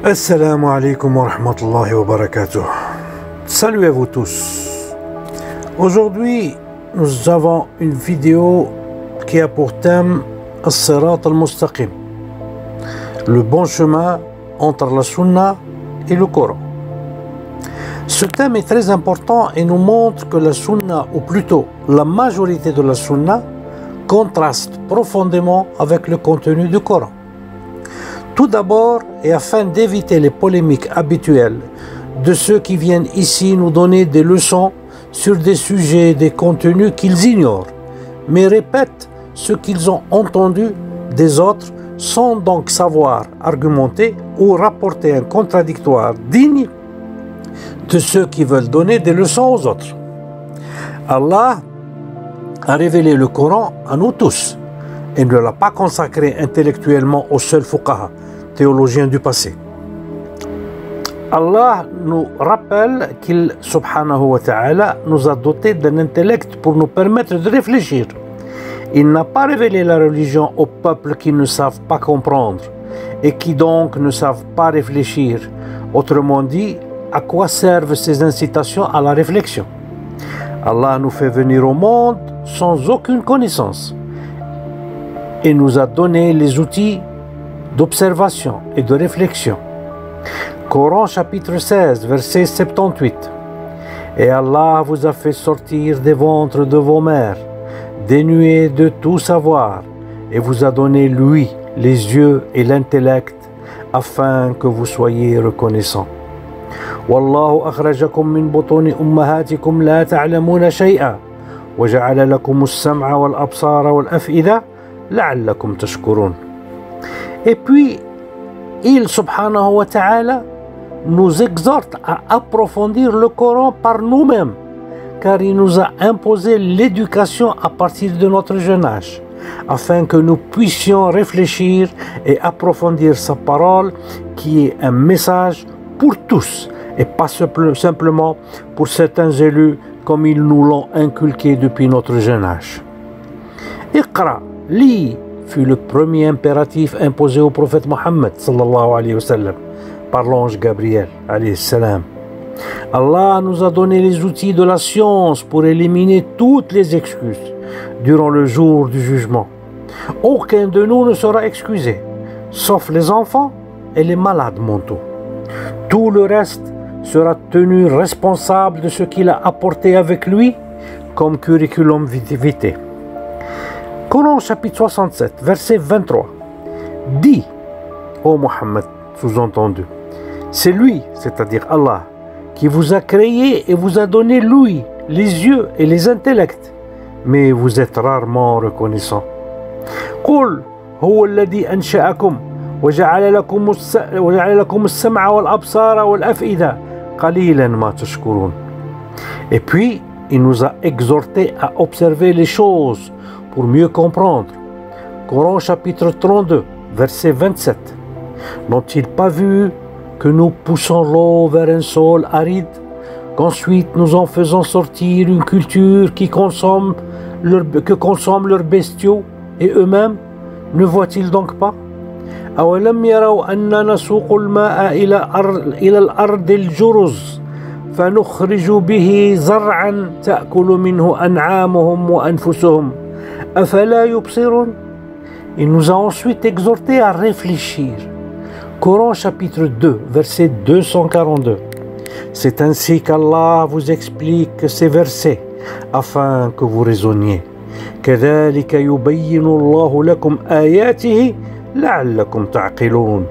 Assalamu alaikum wa rahmatullahi wa barakatuh. Salut à vous tous. Aujourd'hui, nous avons une vidéo qui a pour thème As-Sirat al-Mustaqim, le bon chemin entre la Sunna et le Coran. Ce thème est très important et nous montre que la Sunna, ou plutôt la majorité de la Sunna, contraste profondément avec le contenu du Coran. Tout d'abord, et afin d'éviter les polémiques habituelles de ceux qui viennent ici nous donner des leçons sur des sujets et des contenus qu'ils ignorent, mais répètent ce qu'ils ont entendu des autres sans donc savoir argumenter ou rapporter un contradictoire digne de ceux qui veulent donner des leçons aux autres. Allah a révélé le Coran à nous tous et ne l'a pas consacré intellectuellement aux seuls fuqaha, théologiens du passé. Allah nous rappelle qu'il, subhanahu wa ta'ala, nous a dotés d'un intellect pour nous permettre de réfléchir. Il n'a pas révélé la religion aux peuples qui ne savent pas comprendre et qui donc ne savent pas réfléchir. Autrement dit, à quoi servent ces incitations à la réflexion? Allah nous fait venir au monde sans aucune connaissance et nous a donné les outils d'observation et de réflexion. Coran chapitre 16, verset 78. Et Allah vous a fait sortir des ventres de vos mères, dénués de tout savoir, et vous a donné lui, les yeux et l'intellect, afin que vous soyez reconnaissants. Wallahu akhrajakum min butuni ummahatikum la ta'lamuna shay'a, wa ja'ala lakum as-sam'a wal absara wal af'ida la'allakum tashkurun. Et puis, il, subhanahu wa ta'ala, nous exhorte à approfondir le Coran par nous-mêmes, car il nous a imposé l'éducation à partir de notre jeune âge, afin que nous puissions réfléchir et approfondir sa parole, qui est un message pour tous, et pas simplement pour certains élus, comme ils nous l'ont inculqué depuis notre jeune âge. Iqra, lis, fut le premier impératif imposé au prophète Mohammed sallallahu alayhi wa sallam par l'ange Gabriel alayhi salam. Allah nous a donné les outils de la science pour éliminer toutes les excuses durant le jour du jugement. Aucun de nous ne sera excusé, sauf les enfants et les malades mentaux. Tout le reste sera tenu responsable de ce qu'il a apporté avec lui comme curriculum vitae. Coran chapitre 67, verset 23. Dis, ô Mohammed, sous-entendu, c'est lui, c'est-à-dire Allah, qui vous a créé et vous a donné l'ouïe, les yeux et les intellects, mais vous êtes rarement reconnaissants. قل هو الذي أنشأكم وجعل لكم السمع والأبصار والأفئدة قليلا ما تشكرون. Et puis, il nous a exhortés à observer les choses pour mieux comprendre. Coran chapitre 32, verset 27. N'ont-ils pas vu que nous poussons l'eau vers un sol aride, qu'ensuite nous en faisons sortir une culture que consomment leurs bestiaux et eux-mêmes? Ne voient-ils donc pas? أولم يروا أننا نسوق الماء إلى الأرض الجرز فنخرج به زرعا تأكل منه أنعامهم وأنفسهم أفلا يبصرون. Il nous a ensuite exhortés à réfléchir. Coran chapitre 2, verset 242. C'est ainsi qu'Allah vous explique ces versets afin que vous raisonniez. كذلك يبين الله لكم آياته لعلكم تعقلون.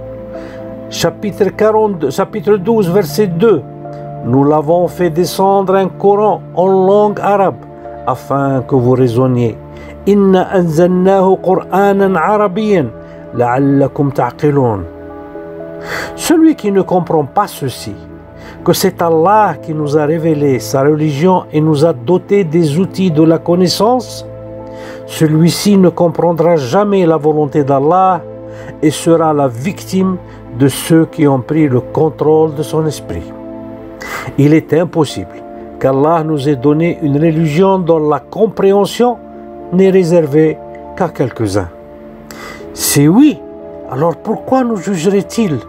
Chapitre 12, verset 2. Nous l'avons fait descendre un Coran en langue arabe afin que vous raisonniez. إنا أنزلناه قرآنا عربيا لعلكم تعقلون. Celui qui ne comprend pas ceci, que c'est Allah qui nous a révélé sa religion et nous a doté des outils de la connaissance, celui-ci ne comprendra jamais la volonté d'Allah et sera la victime de ceux qui ont pris le contrôle de son esprit. Il est impossible qu'Allah nous ait donné une religion dont la compréhension n'est réservée qu'à quelques-uns. Si oui, alors pourquoi nous jugerait-il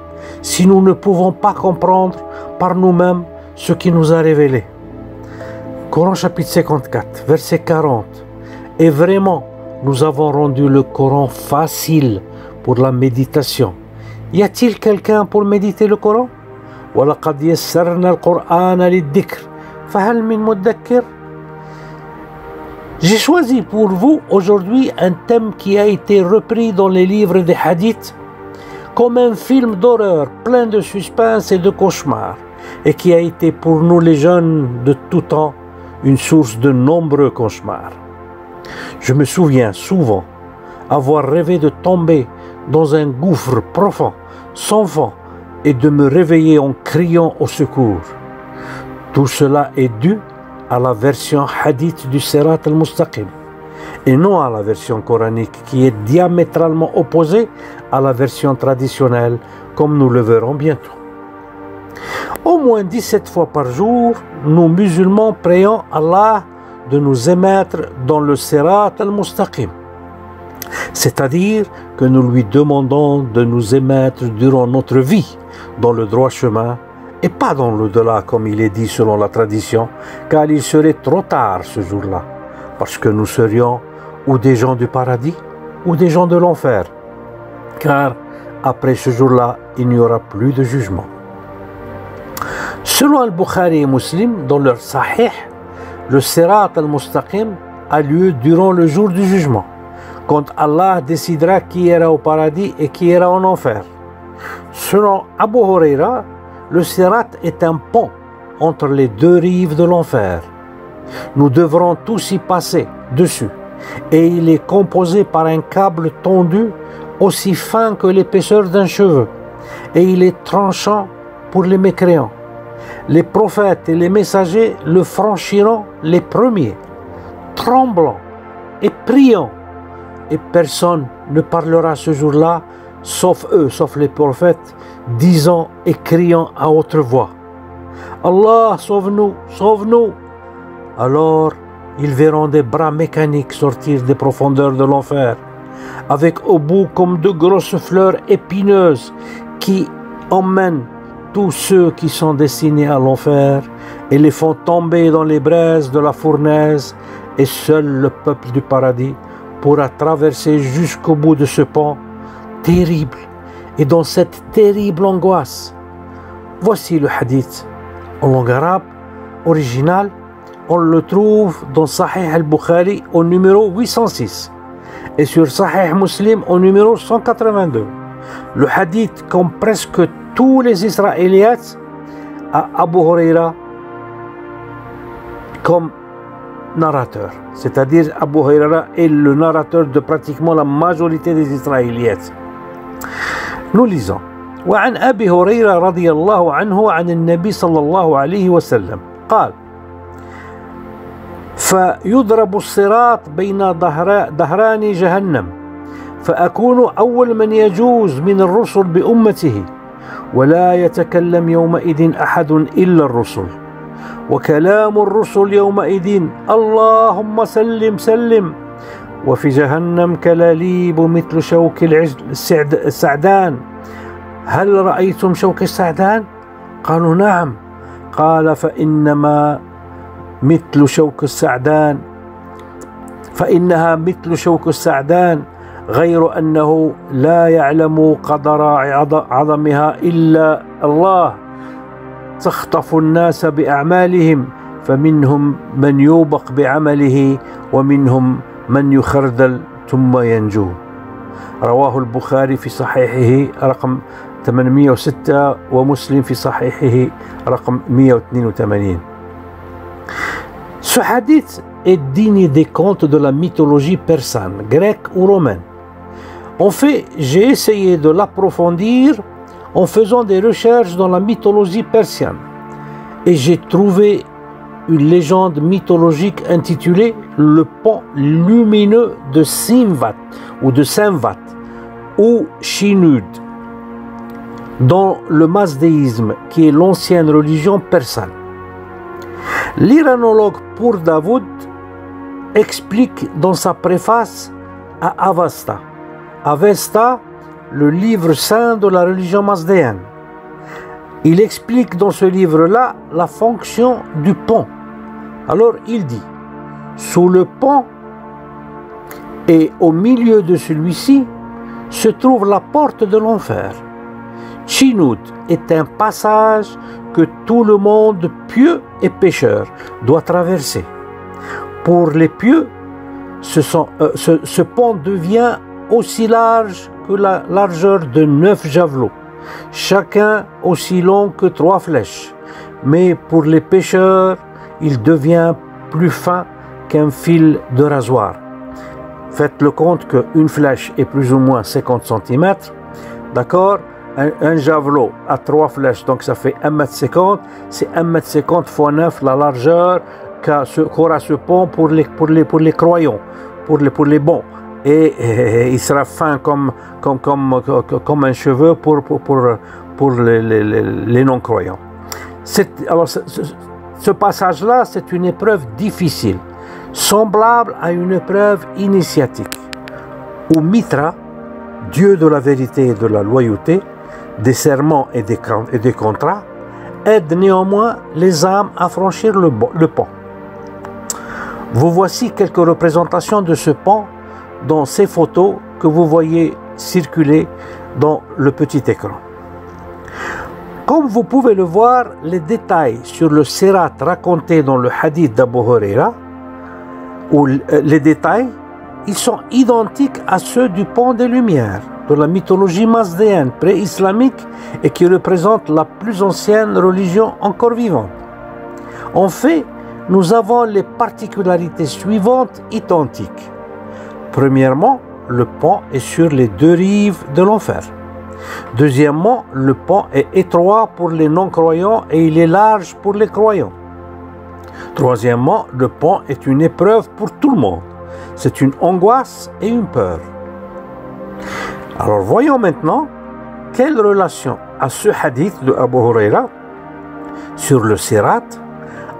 si nous ne pouvons pas comprendre par nous-mêmes ce qui nous a révélé. Coran chapitre 54, verset 40. Et vraiment, nous avons rendu le Coran facile pour la méditation. Y a-t-il quelqu'un pour méditer le Coran? وَلَقَدْ يَسَّرْنَا الْقُرْآنَ لِلذِّكْرِ فَهَلْ مِن مُدَّكِّرٍ. J'ai choisi pour vous aujourd'hui un thème qui a été repris dans les livres des hadiths comme un film d'horreur plein de suspense et de cauchemars et qui a été pour nous les jeunes de tout temps une source de nombreux cauchemars. Je me souviens souvent avoir rêvé de tomber dans un gouffre profond, sans fond, et de me réveiller en criant au secours. Tout cela est dû à la version hadith du Sirat al-Mustaqim et non à la version coranique qui est diamétralement opposée à la version traditionnelle comme nous le verrons bientôt. Au moins 17 fois par jour, nous musulmans prions Allah de nous émettre dans le Sirat al-Mustaqim, c'est-à-dire que nous lui demandons de nous émettre durant notre vie dans le droit chemin et pas dans l'au-delà comme il est dit selon la tradition, car il serait trop tard ce jour-là, parce que nous serions ou des gens du paradis ou des gens de l'enfer, car après ce jour-là, il n'y aura plus de jugement. Selon Al-Bukhari et Muslim, dans leur Sahih, le Sirat al-Mustaqim a lieu durant le jour du jugement, quand Allah décidera qui ira au paradis et qui ira en enfer. Selon Abu Huraira, le Sirat est un pont entre les deux rives de l'enfer. Nous devrons tous y passer dessus et il est composé par un câble tendu aussi fin que l'épaisseur d'un cheveu et il est tranchant pour les mécréants. Les prophètes et les messagers le franchiront les premiers, tremblants et priants, et personne ne parlera ce jour-là, sauf eux, sauf les prophètes, disant et criant à haute voix: Allah, sauve-nous, sauve-nous! Alors, ils verront des bras mécaniques sortir des profondeurs de l'enfer, avec au bout comme de grosses fleurs épineuses qui emmènent tous ceux qui sont destinés à l'enfer et les font tomber dans les braises de la fournaise, et seul le peuple du paradis pourra traverser jusqu'au bout de ce pont terrible et dans cette terrible angoisse. Voici le hadith en langue arabe originale. On le trouve dans Sahih al-Bukhari au numéro 806 et sur Sahih Muslim au numéro 182. Le hadith, comme presque tous les Israélites, a Abu Huraira comme narrateur. C'est-à-dire Abu Huraira est le narrateur de pratiquement la majorité des Israélites. Nous lisons: وعن أبي هريرة رضي الله عنه عن النبي صلى الله عليه وسلم قال: فيضرب الصراط بين ظهران جهنم فأكون أول من يجوز من الرسل بأمته ولا يتكلم يومئذ أحد إلا الرسل وكلام الرسل يومئذ اللهم سلم سلم وفي جهنم كلاليب مثل شوك السعدان هل رأيتم شوك السعدان؟ قالوا نعم. قال فإنها مثل شوك السعدان غير أنه لا يعلم قدر عظمها إلا الله تخطف الناس بأعمالهم فمنهم من يوبق بعمله ومنهم من يخردل ثم ينجو. رواه البخاري في صحيحه رقم 806 ومسلم في صحيحه رقم 182. Ce hadith est digne des contes de la mythologie persane, grecque ou romaine. En fait, j'ai essayé de l'approfondir en faisant des recherches dans la mythologie persienne et j'ai trouvé une légende mythologique intitulée le pont lumineux de Simvat ou Shinud dans le mazdéisme qui est l'ancienne religion persane. L'iranologue Pour Dawood explique dans sa préface à Avesta, le livre saint de la religion mazdéenne, Il explique dans ce livre-là la fonction du pont. Alors il dit, sous le pont et au milieu de celui-ci se trouve la porte de l'enfer. Chinoud est un passage que tout le monde pieux et pécheur doit traverser. Pour les pieux, ce pont devient aussi large que la largeur de 9 javelots, chacun aussi long que 3 flèches. Mais pour les pécheurs, il devient plus fin qu'un fil de rasoir. Faites le compte qu'une flèche est plus ou moins 50 cm, d'accord? Un javelot à 3 flèches, donc ça fait 1,50 m, c'est 1,50 m fois 9 la largeur qu'aura ce pont pour les croyants, pour les bons. Et il sera fin comme un cheveu pour les non-croyants. Alors ce passage-là, c'est une épreuve difficile, semblable à une épreuve initiatique, où Mitra, Dieu de la vérité et de la loyauté, des serments et des contrats, aide néanmoins les âmes à franchir le pont. Vous voici quelques représentations de ce pont dans ces photos que vous voyez circuler dans le petit écran. Comme vous pouvez le voir, les détails sur le Sirat racontés dans le hadith d'Abu Huraira, ou les détails, ils sont identiques à ceux du pont des Lumières, de la mythologie mazdéenne pré-islamique et qui représente la plus ancienne religion encore vivante. En fait, nous avons les particularités suivantes identiques. Premièrement, le pont est sur les 2 rives de l'enfer. Deuxièmement, le pont est étroit pour les non-croyants et il est large pour les croyants. Troisièmement, le pont est une épreuve pour tout le monde. C'est une angoisse et une peur. Alors voyons maintenant quelle relation a ce hadith de Abu Huraira sur le Sirat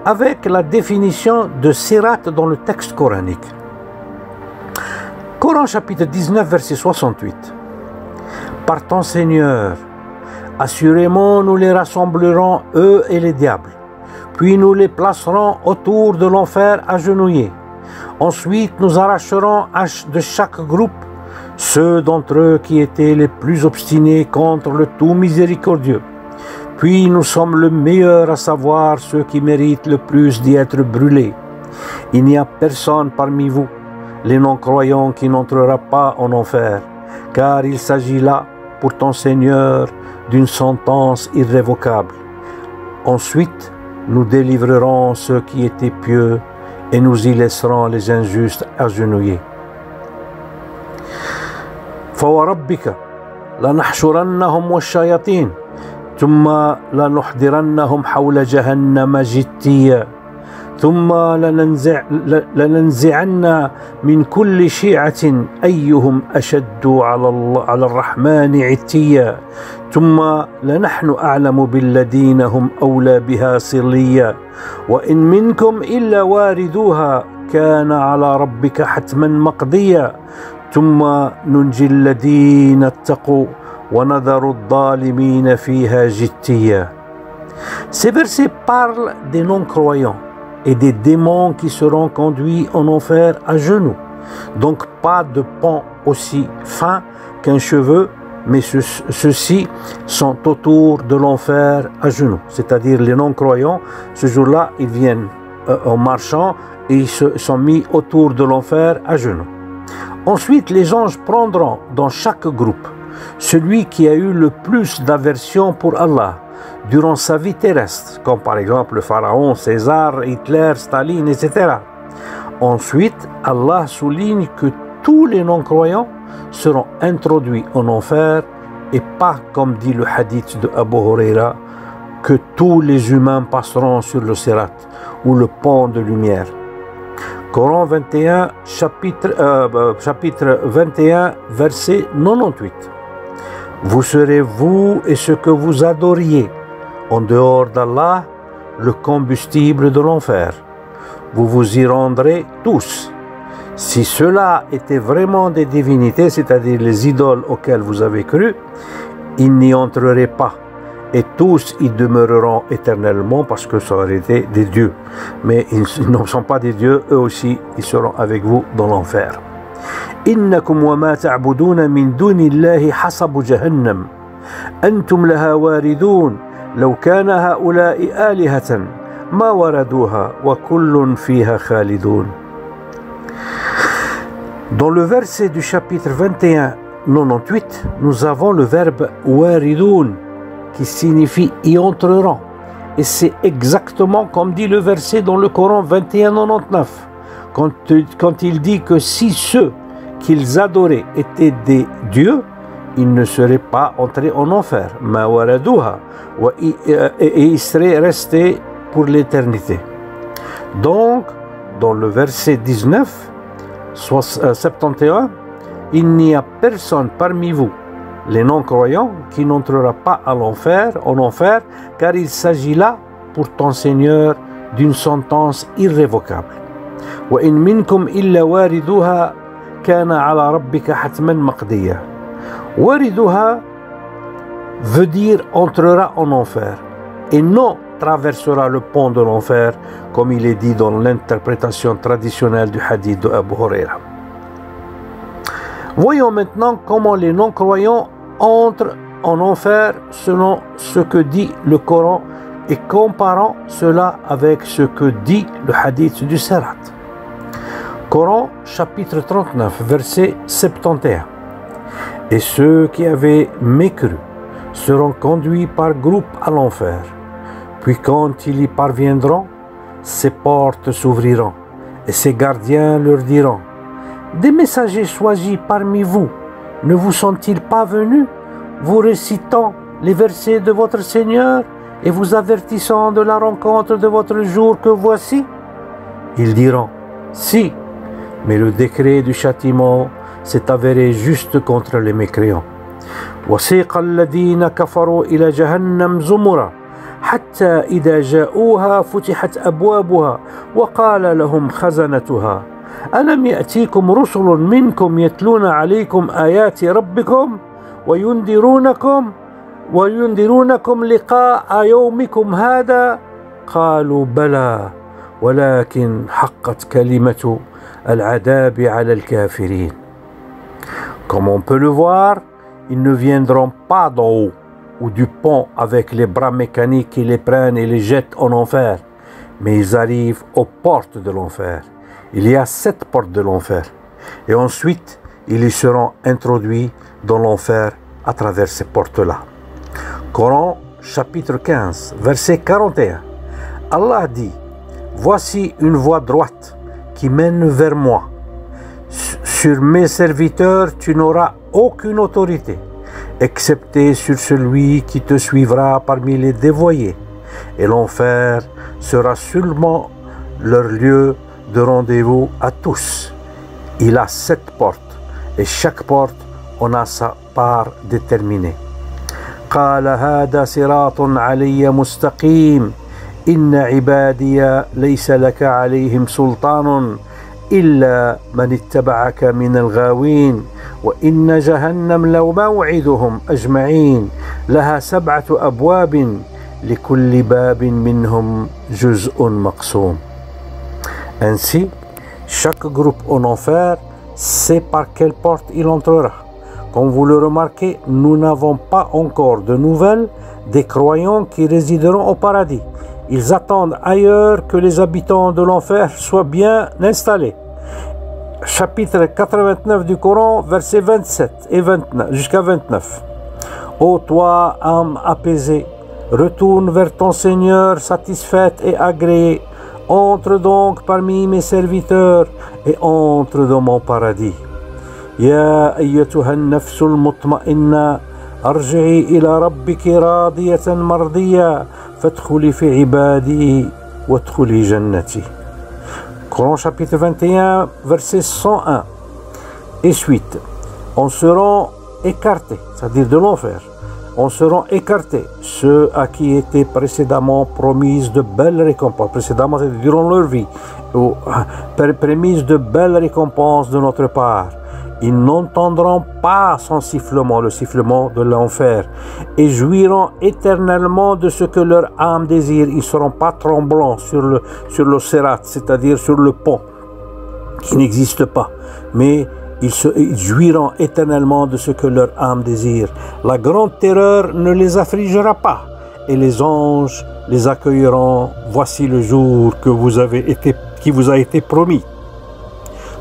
avec la définition de Sirat dans le texte coranique. Coran chapitre 19 verset 68. Par ton Seigneur, assurément nous les rassemblerons, eux et les diables, puis nous les placerons autour de l'enfer agenouillés. Ensuite nous arracherons de chaque groupe ceux d'entre eux qui étaient les plus obstinés contre le tout miséricordieux. Puis nous sommes le meilleur, à savoir ceux qui méritent le plus d'y être brûlés. Il n'y a personne parmi vous, les non-croyants, qui n'entrera pas en enfer, car il s'agit là, pour ton Seigneur, d'une sentence irrévocable. Ensuite, nous délivrerons ceux qui étaient pieux et nous y laisserons les injustes agenouillés. فوربك لنحشرنهم والشياطين ثم لنحضرنهم حول جهنم جثيا ثم لننزعن من كل شيعة أيهم أشد على الرحمن عتيا ثم لنحن أعلم بالذين هم أولى بها صليا وإن منكم إلا واردوها كان على ربك حتما مقضيا ثم ننجي الذين اتقوا ونذر الظالمين فيها جثيا. Ces versets parlent des non-croyants et des démons qui seront conduits en enfer à genoux. Donc pas de pont aussi fin qu'un cheveu, mais ceux-ci sont autour de l'enfer à genoux. C'est-à-dire les non-croyants, ce jour-là, ils viennent en marchant et ils se sont mis autour de l'enfer à genoux. Ensuite, les anges prendront dans chaque groupe celui qui a eu le plus d'aversion pour Allah durant sa vie terrestre, comme par exemple le pharaon, César, Hitler, Staline, etc. Ensuite, Allah souligne que tous les non-croyants seront introduits en enfer et pas, comme dit le hadith de Abu Huraira, que tous les humains passeront sur le Sirat ou le pont de lumière. Coran 21, chapitre 21, verset 98. Vous serez, vous et ce que vous adoriez, en dehors d'Allah, le combustible de l'enfer. Vous vous y rendrez tous. Si cela était vraiment des divinités, c'est-à-dire les idoles auxquelles vous avez cru, ils n'y entreraient pas et tous y demeureront éternellement parce que ça aurait été des dieux. Mais ils ne sont pas des dieux, eux aussi, ils seront avec vous dans l'enfer. إنكم وما تعبدون من دون الله حصب جهنم أنتم لها واردون لو كان هؤلاء آلهة ما وردوها وكل فيها خالدون. Dans le verset du chapitre 21, 98, nous avons le verbe waridun qui signifie y entreront. Et c'est exactement comme dit le verset dans le Coran 21, 99, quand il dit que si ceux qu'ils adoraient étaient des dieux, ils ne seraient pas entrés en enfer. Ma waradouha, et ils seraient restés pour l'éternité. Donc, dans le verset 19, 71, il n'y a personne parmi vous, les non-croyants, qui n'entrera pas en enfer, car il s'agit là, pour ton Seigneur, d'une sentence irrévocable. وَإِن مِّنكُمْ إِلَّا وَارِدُهَا كَانَ عَلَى رَبِّكَ حَتْمًا مَقْضِيًّا. Wariduha veut dire entrera en enfer, et non traversera le pont de l'enfer, comme il est dit dans l'interprétation traditionnelle du hadith de Abu Huraira. Voyons maintenant comment les non-croyants entrent en enfer selon ce que dit le Coran et comparant cela avec ce que dit le hadith du Sirat. Coran chapitre 39 verset 71. Et ceux qui avaient mécru seront conduits par groupe à l'enfer. Puis quand ils y parviendront, ses portes s'ouvriront et ses gardiens leur diront: des messagers choisis parmi vous ne vous sont-ils pas venus, vous récitant les versets de votre Seigneur et vous avertissant de la rencontre de votre jour que voici? Ils diront: si, mais le décret du châtiment s'est avéré juste contre les mécréants. وسيق الذين كفروا إلى جهنم زمرا حتى إذا جاءوها فتحت أبوابها وقال لهم خزنتها ألم يأتيكم رسل منكم يتلون عليكم آيات ربكم وينذرونكم لقاء يومكم هذا قالوا بلى ولكن حقت كلمة العذاب على الكافرين. Comme on peut le voir, ils ne viendront pas d'en haut ou du pont avec les bras mécaniques qui les prennent et les jettent en enfer, mais ils arrivent aux portes de l'enfer. Il y a 7 portes de l'enfer, et ensuite ils y seront introduits dans l'enfer à travers ces portes-là. Coran chapitre 15 verset 41. Allah dit: voici une voie droite qui mène vers moi. Sur mes serviteurs, tu n'auras aucune autorité, excepté sur celui qui te suivra parmi les dévoyés. Et l'enfer sera seulement leur lieu de rendez-vous à tous. Il a 7 portes, et chaque porte en a sa part déterminée. قال هذا صراط علي مستقيم إن عبادي ليس لك عليهم سلطان إلا من اتبعك من الغاوين وإن جهنم لموعدهم أجمعين لها 7 أبواب لكل باب منهم جزء مقسوم. Ainsi, chaque groupe en enfer sait par quelle porte il entrera. Comme vous le remarquez, nous n'avons pas encore de nouvelles des croyants qui résideront au paradis. Ils attendent ailleurs que les habitants de l'enfer soient bien installés. Chapitre 89 du Coran, versets 27 et 29 jusqu'à 29. Ô toi, âme apaisée, retourne vers ton Seigneur satisfaite et agréée. Entre donc parmi mes serviteurs et entre dans mon paradis. يا أيتها النفس المطمئنة ارجعي إلى ربك راضية مرضية فادخلي في عبادي وادخلي جنتي. Coran chapitre 21 verset 101 et suite. On sera écartés, c'est-à-dire de l'enfer. On sera écartés ceux à qui étaient précédemment promises de belles récompenses. Précédemment, c'est durant leur vie, promises de belles récompenses de notre part. Ils n'entendront pas son sifflement, le sifflement de l'enfer, et jouiront éternellement de ce que leur âme désire. Ils ne seront pas tremblants sur le sérat, c'est-à-dire sur le pont, qui n'existe pas, mais ils jouiront éternellement de ce que leur âme désire. La grande terreur ne les affligera pas, et les anges les accueilleront. Voici le jour qui vous a été promis.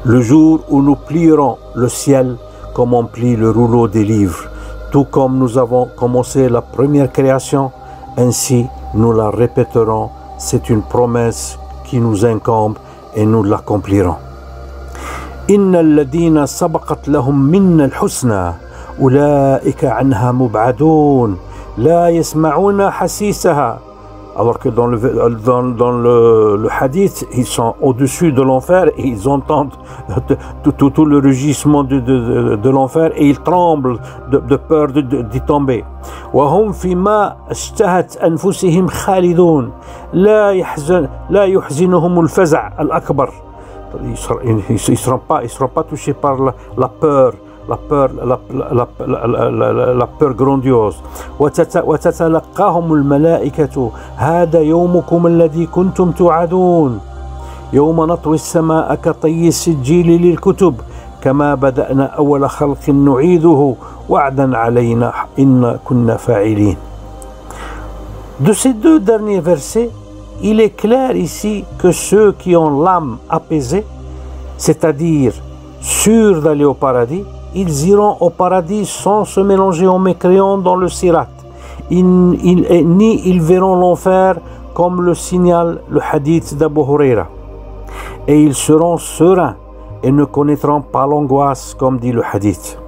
Le jour où nous plierons le ciel comme on plie le rouleau des livres. Tout comme nous avons commencé la première création, ainsi nous la répéterons. C'est une promesse qui nous incombe et nous l'accomplirons. إن الذين سبقت لهم منا الحسنى أولئك عنها مبعدون لا يسمعون حسيسها. Alors que dans le hadith, ils sont au-dessus de l'enfer et ils entendent tout le rugissement de l'enfer et ils tremblent de peur d'y tomber. وهم فيما اشتهت أنفسهم خالدون لا يحزنهم الفزع الأكبر. Ils ne seront pas touchés par la peur. La peur grandiose. وتتلقاهم الملائكة هذا يومكم الذي كنتم توعدون يوم نطوي السماء كطي السجيل للكتب كما بدأنا أول خلق نعيده وعدا علينا إن كنا فاعلين. De ces deux derniers versets, il est clair ici que ceux qui ont l'âme apaisée, c'est-à-dire sûrs d'aller au paradis, ils iront au paradis sans se mélanger aux mécréants dans le sirat. Ni ils verront l'enfer comme le signale le hadith d'Abu Huraira. Et ils seront sereins et ne connaîtront pas l'angoisse comme dit le hadith.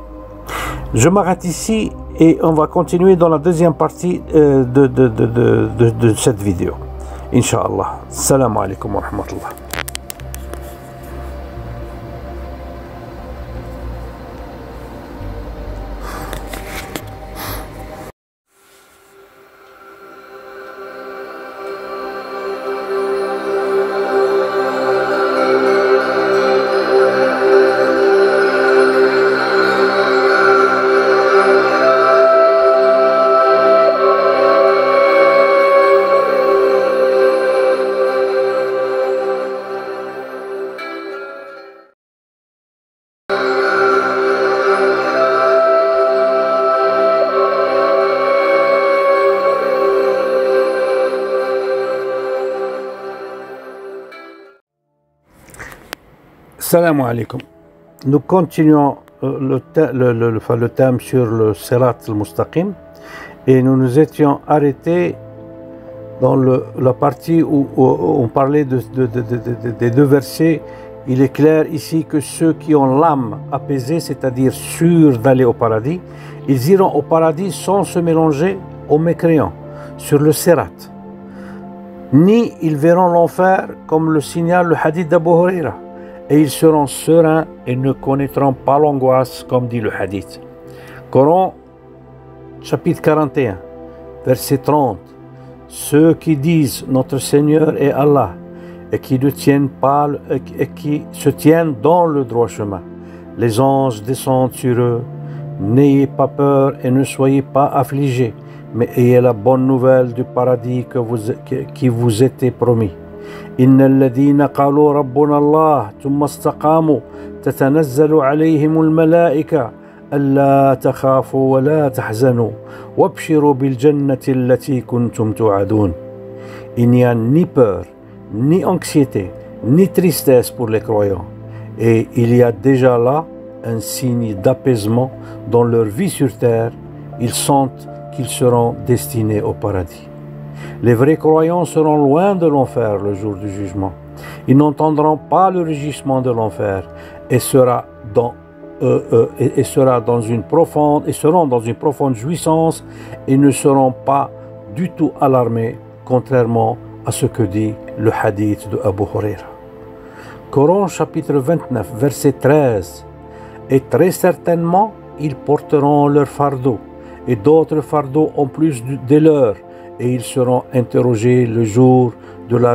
Je m'arrête ici et on va continuer dans la deuxième partie de cette vidéo. Inch'Allah. Salam alaikum wa rahmatullah. Salam alaikum. Nous continuons le thème sur le Sirat al-Mustaqim et nous nous étions arrêtés dans la partie où on parlait des deux versets. Il est clair ici que ceux qui ont l'âme apaisée, c'est-à-dire sûrs d'aller au paradis, ils iront au paradis sans se mélanger aux mécréants sur le Sirat. Ni ils verront l'enfer comme le signale le hadith d'Abu Huraira. Et ils seront sereins et ne connaîtront pas l'angoisse, comme dit le hadith. Coran, chapitre 41, verset 30. Ceux qui disent notre Seigneur est Allah et qui se tiennent dans le droit chemin. Les anges descendent sur eux. N'ayez pas peur et ne soyez pas affligés, mais ayez la bonne nouvelle du paradis qui vous était promis. إن الذين قالوا ربنا الله ثم استقاموا تتنزل عليهم الملائكة ألا تخافوا ولا تحزنوا وابشروا بالجنة التي كنتم توعدون. Il n'y a ni peur, ni anxiété, ni tristesse pour les croyants. Et il y a déjà là un signe d'apaisement dans leur vie sur terre. Ils sentent qu'ils seront destinés au paradis. Les vrais croyants seront loin de l'enfer le jour du jugement. Ils n'entendront pas le rugissement de l'enfer et seront dans une profonde jouissance et ne seront pas du tout alarmés, contrairement à ce que dit le hadith de Abu Huraira. Coran chapitre 29 verset 13. Et très certainement ils porteront leur fardeau et d'autres fardeaux en plus des leurs. Et ils seront interrogés le jour de la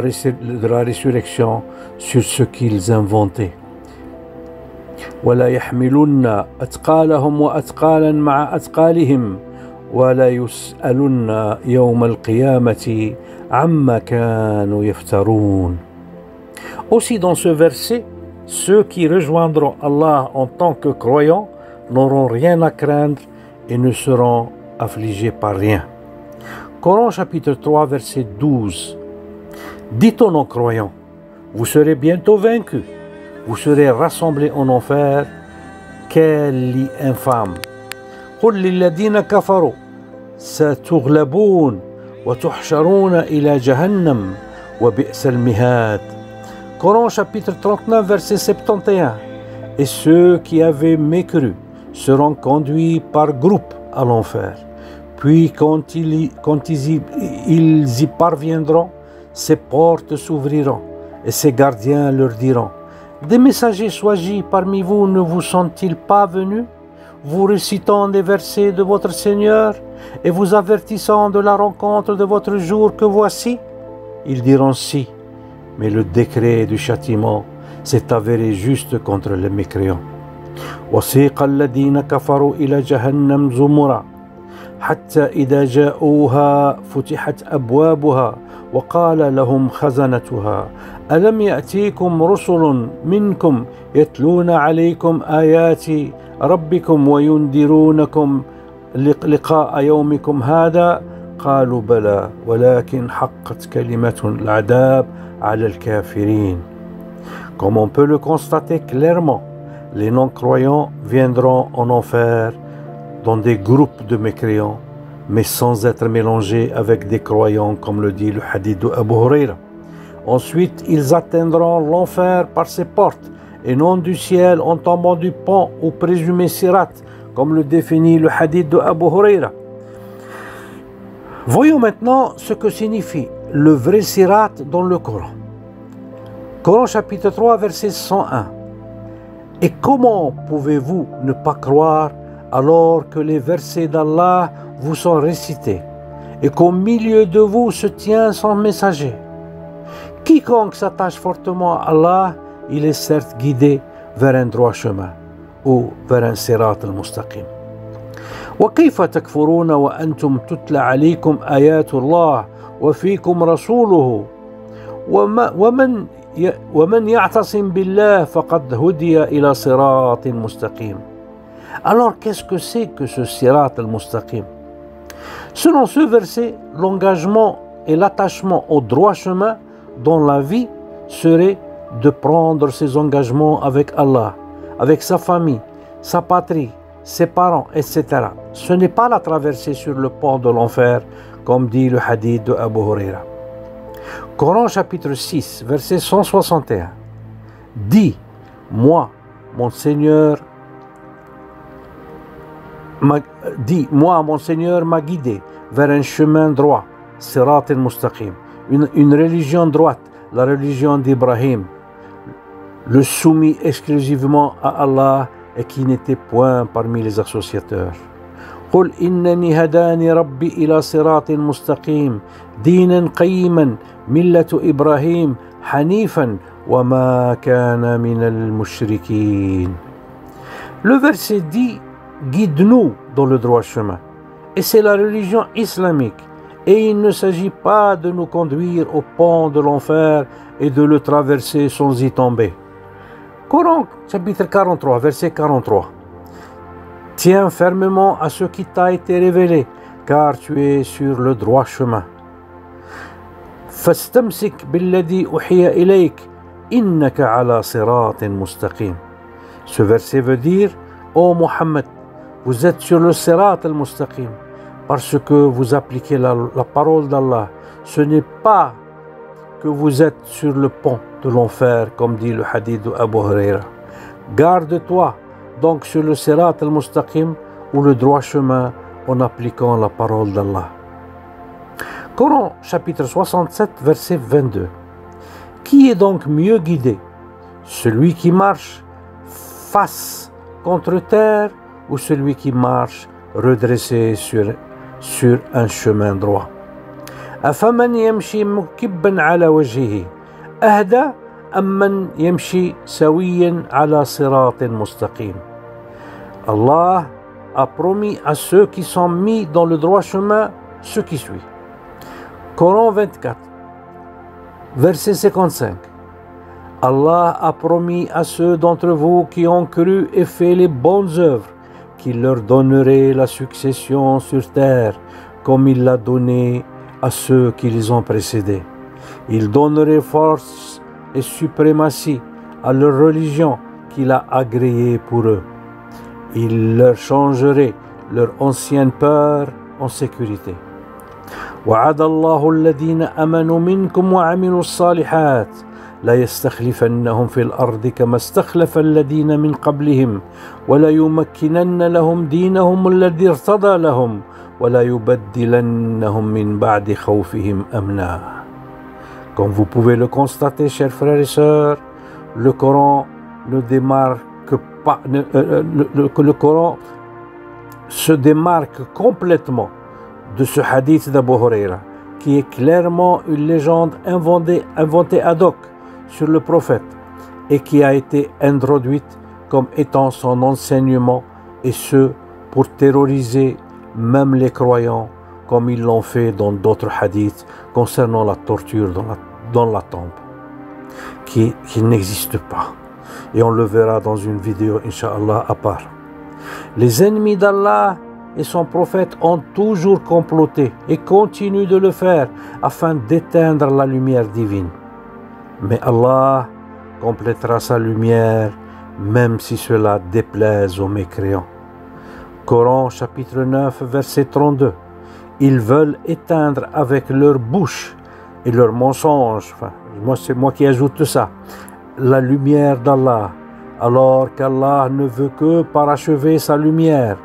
résurrection sur ce qu'ils inventaient. ولا يحملن أثقالهم وأثقالا مع أثقالهم ولا يسألن يوم القيامة عما كانوا يفترون. Aussi dans ce verset, ceux qui rejoindront Allah en tant que croyants n'auront rien à craindre et ne seront affligés par rien. Coran chapitre 3 verset 12. Dites aux non-croyants, vous serez bientôt vaincus, vous serez rassemblés en enfer. Quel lit infâme! قل للذين كفروا ستغلبون وتحشرون إلى جهنم وبئس المهاد. Coran chapitre 39 verset 71. Et ceux qui avaient mécru seront conduits par groupe à l'enfer. Puis quand ils y parviendront, ses portes s'ouvriront et ses gardiens leur diront: des messagers choisis parmi vous ne vous sont-ils pas venus, vous récitant des versets de votre Seigneur et vous avertissant de la rencontre de votre jour que voici? Ils diront si, mais le décret du châtiment s'est avéré juste contre les mécréants. وسيق الذين كفروا إلى جهنم زمرا حتى إذا جاءوها فتحت أبوابها وقال لهم خزنتها ألم يأتيكم رسل منكم يتلون عليكم آيات ربكم وينذرونكم لقاء يومكم هذا قالوا بلى ولكن حقت كلمة العذاب على الكافرين. Comme on peut le constater clairement, les non-croyants viendront en enfer dans des groupes de mécréants, mais sans être mélangés avec des croyants, comme le dit le hadith d'Abu Huraira. Ensuite, ils atteindront l'enfer par ses portes, et non du ciel en tombant du pont ou présumé sirat, comme le définit le hadith d'Abu Huraira. Voyons maintenant ce que signifie le vrai sirat dans le Coran. Coran chapitre 3 verset 101. Et comment pouvez-vous ne pas croire alors que les versets d'Allah vous sont récités et qu'au milieu de vous se tient son messager? Quiconque s'attache fortement à Allah, il est certes guidé vers un droit chemin ou vers un sirat al-mustaqim. وكيف تكفرون وأنتم تتلى عليكم آيات الله وفيكم رسوله ومن يعتصم بالله فقد هدي إلى صراط مستقيم. Alors qu'est-ce que c'est que ce sirat al-mustaqim? Selon ce verset, l'engagement et l'attachement au droit chemin dans la vie serait de prendre ses engagements avec Allah, avec sa famille, sa patrie, ses parents, etc. Ce n'est pas la traversée sur le pont de l'enfer, comme dit le hadith de Abu Huraira. Coran chapitre 6, verset 161. Dis, moi, mon Seigneur m'a guidé vers un chemin droit, sirat al-mustaqim, une religion droite, la religion d'Ibrahim, le soumis exclusivement à Allah et qui n'était point parmi les associateurs. قل إنني هداني ربي إلى صراط مستقيم دينا قيما ملة إبراهيم حنيفا وما كان من المشركين. Le verset dit: guide-nous dans le droit chemin. Et c'est la religion islamique. Et il ne s'agit pas de nous conduire au pont de l'enfer et de le traverser sans y tomber. Coran chapitre 43, verset 43. Tiens fermement à ce qui t'a été révélé, car tu es sur le droit chemin. فاستمسك بالذي أوحي إليك إنك على صراط مستقيم. Ce verset veut dire: ô Mohammed, vous êtes sur le sirat al-mustaqim parce que vous appliquez la parole d'Allah. Ce n'est pas que vous êtes sur le pont de l'enfer, comme dit le hadith d'Abu Huraira. Garde-toi donc sur le sirat al-mustaqim ou le droit chemin en appliquant la parole d'Allah. Coran chapitre 67 verset 22. Qui est donc mieux guidé, celui qui marche face contre terre ou celui qui marche redressé sur un chemin droit? أفمن يمشي مكبا على وجهه أهدى أمن يمشي سويا على صراط مستقيم. Allah a promis à ceux qui sont mis dans le droit chemin ce qui suit. Coran 24, verset 55. Allah a promis à ceux d'entre vous qui ont cru et fait les bonnes œuvres qu'il leur donnerait la succession sur terre comme il l'a donné à ceux qui les ont précédés. Il donnerait force et suprématie à leur religion qu'il a agréée pour eux. Il leur changerait leur ancienne peur en sécurité. وعد الله الذين آمنوا منكم وعملوا الصالحات لا يستخلفنهم في الأرض كما استخلف الذين من قبلهم ولا يمكنن لهم دينهم الذي ارتضى لهم ولا يبدلنهم من بعد خوفهم أمنا. Comme vous pouvez le constater, chers frères et sœurs, le Coran ne démarque pas, le Coran se démarque complètement de ce hadith d'Abu Huraira, qui est clairement une légende inventée ad hoc sur le prophète et qui a été introduite comme étant son enseignement, et ce pour terroriser même les croyants, comme ils l'ont fait dans d'autres hadiths concernant la torture dans la tombe, qui n'existe pas. Et on le verra dans une vidéo, Inch'Allah, à part. Les ennemis d'Allah et son prophète ont toujours comploté et continuent de le faire afin d'éteindre la lumière divine. Mais Allah complétera sa lumière même si cela déplaise aux mécréants. Coran chapitre 9 verset 32. Ils veulent éteindre avec leur bouche et leurs mensonges, c'est moi qui ajoute ça, la lumière d'Allah, alors qu'Allah ne veut que parachever sa lumière.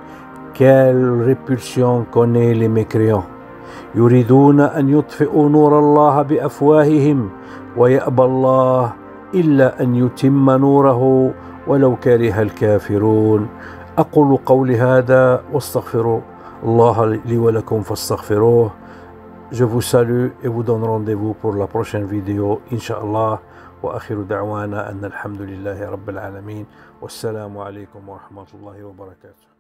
Quelle répulsion connaît les mécréants. يريدون أن يطفئوا نور الله بأفواههم ويأبى الله إلا أن يتم نوره ولو كره الكافرون. أقول قولي هذا واستغفر الله لي ولكم فاستغفروه. Je vous salue et vous donne rendez-vous pour la prochaine vidéo, Inch'Allah. وآخر دعوانا أن الحمد لله رب العالمين والسلام عليكم ورحمة الله وبركاته.